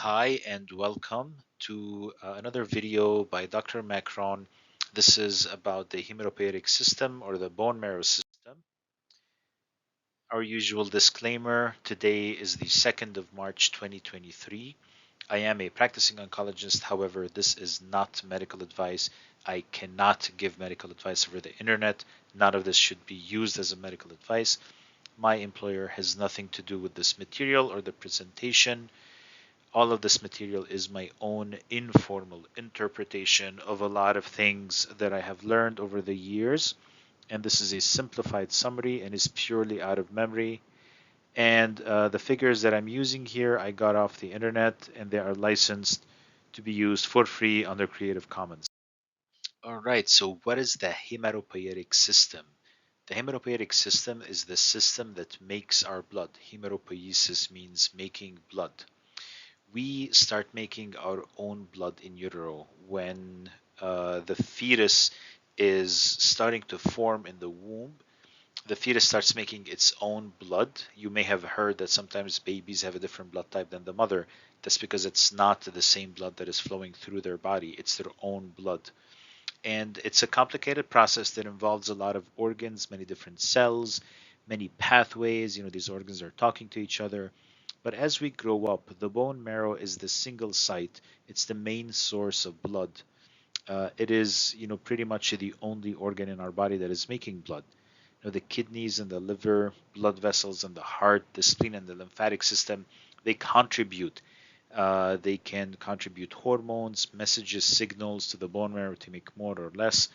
Hi and welcome to another video by Dr. Macron. This is about the hematopoietic system or the bone marrow system. Our usual disclaimer, today is the 2nd of March 2023. I am a practicing oncologist. However, this is not medical advice. I cannot give medical advice over the internet. None of this should be used as a medical advice. My employer has nothing to do with this material or the presentation. All of this material is my own informal interpretation of a lot of things that I have learned over the years. And this is a simplified summary and is purely out of memory. And the figures that I'm using here, I got off the internet and they are licensed to be used for free under Creative Commons. All right, so what is the hematopoietic system? The hematopoietic system is the system that makes our blood. Hematopoiesis means making blood. We start making our own blood in utero when the fetus is starting to form in the womb. The fetus starts making its own blood. You may have heard that sometimes babies have a different blood type than the mother. That's because it's not the same blood that is flowing through their body, it's their own blood. And it's a complicated process that involves a lot of organs, many different cells, many pathways. These organs are talking to each other. But as we grow up, the bone marrow is the single site. It's the main source of blood. It is, pretty much the only organ in our body that is making blood. The kidneys and the liver, blood vessels and the heart, the spleen and the lymphatic system, they contribute. They can contribute hormones, messages, signals to the bone marrow to make more or less,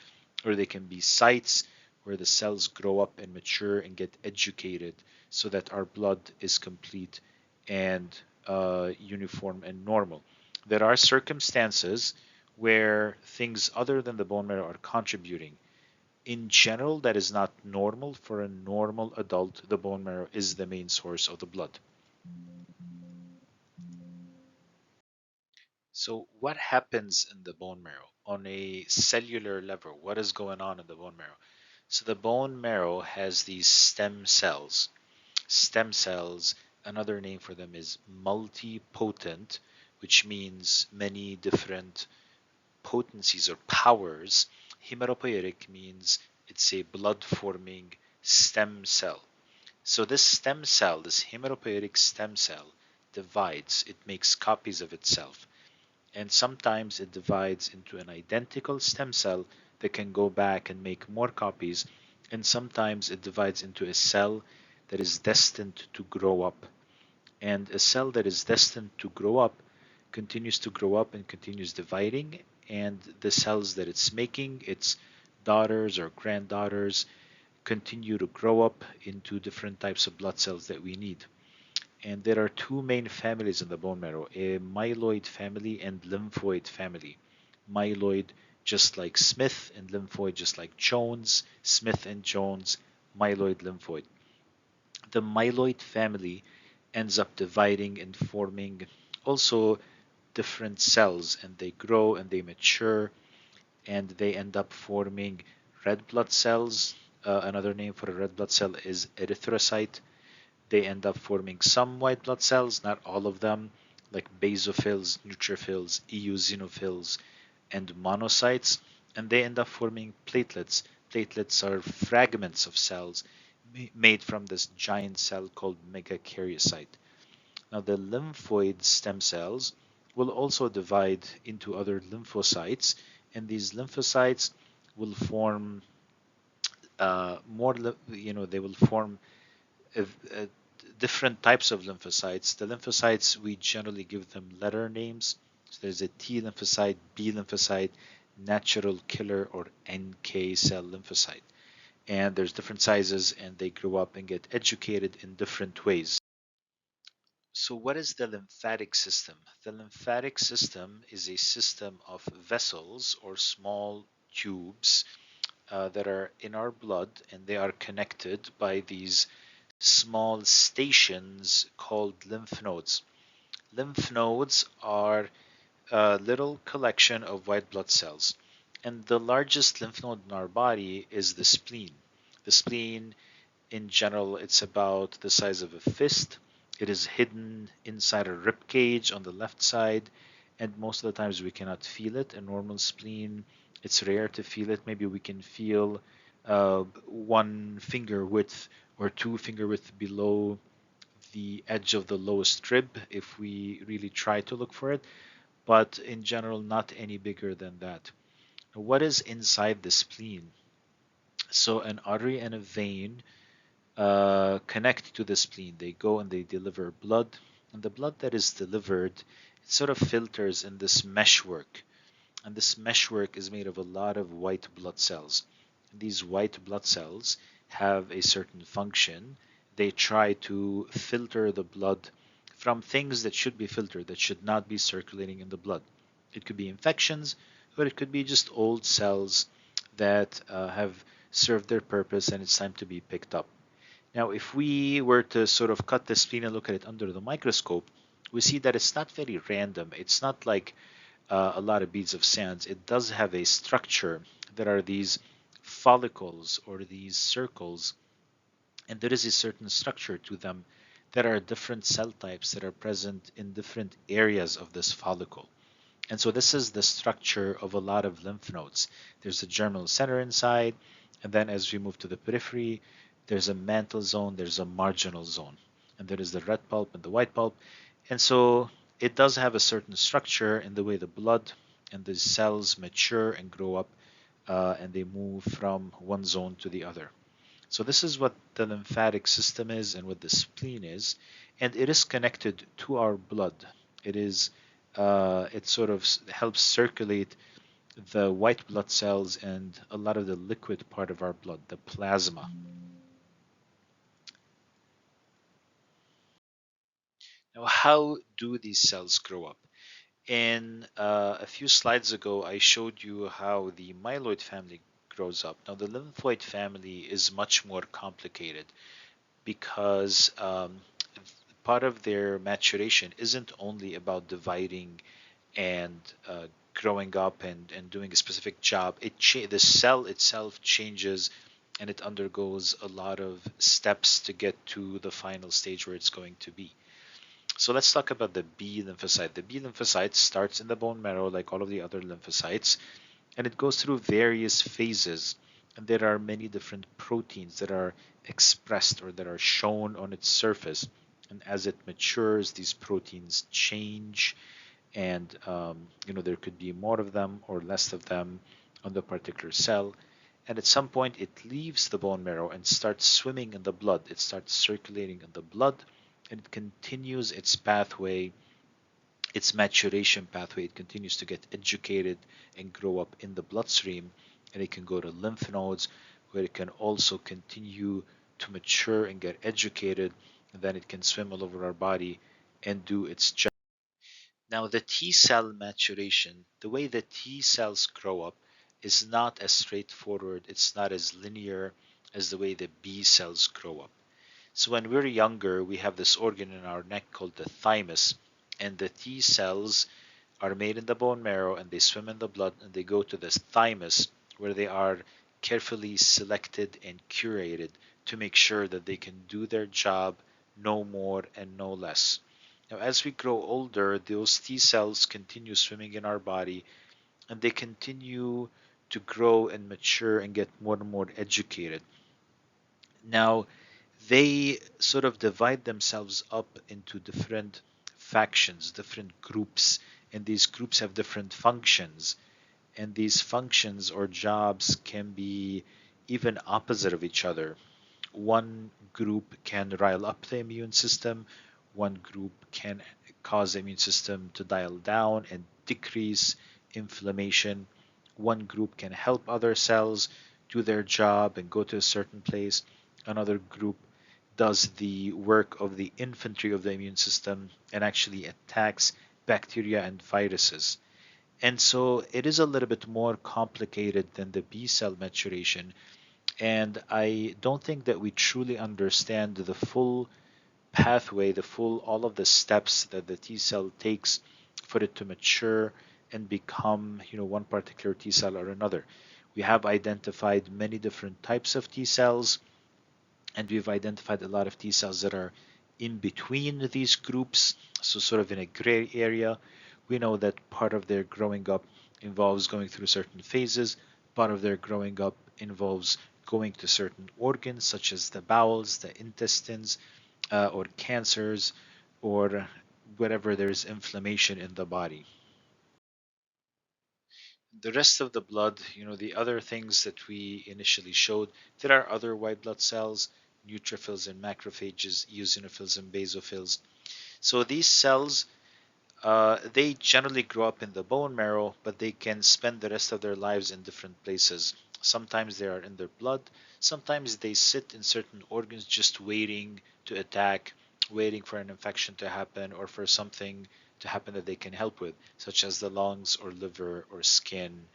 or they can be sites where the cells grow up and mature and get educated so that our blood is complete and uniform and normal. There are circumstances where things other than the bone marrow are contributing. In general, that is not normal. For a normal adult, the bone marrow is the main source of the blood. So, what happens in the bone marrow on a cellular level? What is going on in the bone marrow? So, the bone marrow has these stem cells. Stem cells, another name for them is multipotent, which means many different potencies or powers. Hematopoietic means it's a blood forming stem cell. So this stem cell, this hematopoietic stem cell, divides, it makes copies of itself. And sometimes it divides into an identical stem cell that can go back and make more copies. And sometimes it divides into a cell that is destined to grow up. And a cell that is destined to grow up continues to grow up and continues dividing. And the cells that it's making, its daughters or granddaughters, continue to grow up into different types of blood cells that we need. And there are two main families in the bone marrow, a myeloid family and lymphoid family. Myeloid just like Smith and lymphoid just like Jones, Smith and Jones, myeloid, lymphoid. The myeloid family ends up dividing and forming also different cells, and they grow and they mature and they end up forming red blood cells. Another name for a red blood cell is erythrocyte. They end up forming some white blood cells, not all of them, like basophils, neutrophils, eosinophils, and monocytes, and they end up forming platelets. Platelets are fragments of cells made from this giant cell called megakaryocyte. Now, the lymphoid stem cells will also divide into other lymphocytes, and these lymphocytes will form they will form uh, uh, different types of lymphocytes. The lymphocytes, we generally give them letter names. So there's a T lymphocyte, B lymphocyte, natural killer, or NK cell lymphocyte. And there's different sizes, and they grow up and get educated in different ways. So, what is the lymphatic system? The lymphatic system is a system of vessels or small tubes that are in our blood, and they are connected by these small stations called lymph nodes. Lymph nodes are a little collection of white blood cells, and the largest lymph node in our body is the spleen. The spleen, in general, it's about the size of a fist, It is hidden inside a rib cage on the left side, and most of the times we cannot feel it. A normal spleen, it's rare to feel it. Maybe we can feel one finger width or two finger width below the edge of the lowest rib if we really try to look for it, but in general, not any bigger than that. What is inside the spleen? So, an artery and a vein connect to the spleen. They go and they deliver blood, and the blood that is delivered, it sort of filters in this meshwork, and this meshwork is made of a lot of white blood cells. These white blood cells have a certain function. They try to filter the blood from things that should be filtered, that should not be circulating in the blood. It could be infections, or it could be just old cells that have served their purpose and it's time to be picked up. Now, if we were to sort of cut the spleen and look at it under the microscope, we see that it's not very random. It's not like a lot of beads of sand. It does have a structure. There are these follicles or these circles, and there is a certain structure to them. There are different cell types that are present in different areas of this follicle. And so this is the structure of a lot of lymph nodes. There's a germinal center inside, and then as we move to the periphery, there's a mantle zone, there's a marginal zone, and there is the red pulp and the white pulp. And so it does have a certain structure in the way the blood and the cells mature and grow up, and they move from one zone to the other. So this is what the lymphatic system is and what the spleen is, and it is connected to our blood. It is it sort of helps circulate the white blood cells and a lot of the liquid part of our blood, the plasma. Now, how do these cells grow up? In a few slides ago, I showed you how the myeloid family grows up. Now, the lymphoid family is much more complicated because part of their maturation isn't only about dividing and growing up and doing a specific job. The cell itself changes and it undergoes a lot of steps to get to the final stage where it's going to be. So let's talk about the B lymphocyte. The B lymphocyte starts in the bone marrow like all of the other lymphocytes, and it goes through various phases. And there are many different proteins that are expressed or that are shown on its surface. And as it matures, these proteins change, and there could be more of them or less of them on the particular cell. And at some point, it leaves the bone marrow and starts swimming in the blood. It starts circulating in the blood, and it continues its pathway, its maturation pathway. It continues to get educated and grow up in the bloodstream, and it can go to lymph nodes where it can also continue to mature and get educated, and then it can swim all over our body and do its job. Now, the T cell maturation, the way the T cells grow up, is not as straightforward, it's not as linear as the way the B cells grow up. So, when we're younger, we have this organ in our neck called the thymus, and the T cells are made in the bone marrow and they swim in the blood and they go to this thymus where they are carefully selected and curated to make sure that they can do their job, no more and no less. Now, as we grow older, those T cells continue swimming in our body and they continue to grow and mature and get more and more educated. Now, they sort of divide themselves up into different factions, different groups, and these groups have different functions. And these functions or jobs can be even opposite of each other. One group can rile up the immune system, one group can cause the immune system to dial down and decrease inflammation. One group can help other cells do their job and go to a certain place. Another group does the work of the infantry of the immune system and actually attacks bacteria and viruses. And so it is a little bit more complicated than the B cell maturation. And I don't think that we truly understand the full pathway, all of the steps that the T cell takes for it to mature and become, one particular T cell or another. We have identified many different types of T cells, and we've identified a lot of T cells that are in between these groups, so sort of in a gray area. We know that part of their growing up involves going through certain phases, part of their growing up involves going to certain organs, such as the bowels, the intestines, or cancers, or wherever there is inflammation in the body. The rest of the blood, the other things that we initially showed, there are other white blood cells, neutrophils and macrophages, eosinophils and basophils. So these cells, they generally grow up in the bone marrow, but they can spend the rest of their lives in different places. Sometimes they are in their blood, sometimes they sit in certain organs just waiting to attack, waiting for an infection to happen or for something to happen that they can help with, such as the lungs or liver or skin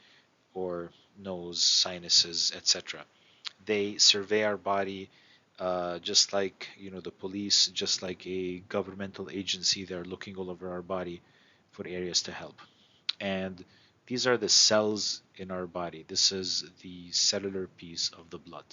or nose, sinuses, etc. They survey our body just like the police, just like a governmental agency. They're looking all over our body for areas to help. And these are the cells in our body. This is the cellular piece of the blood.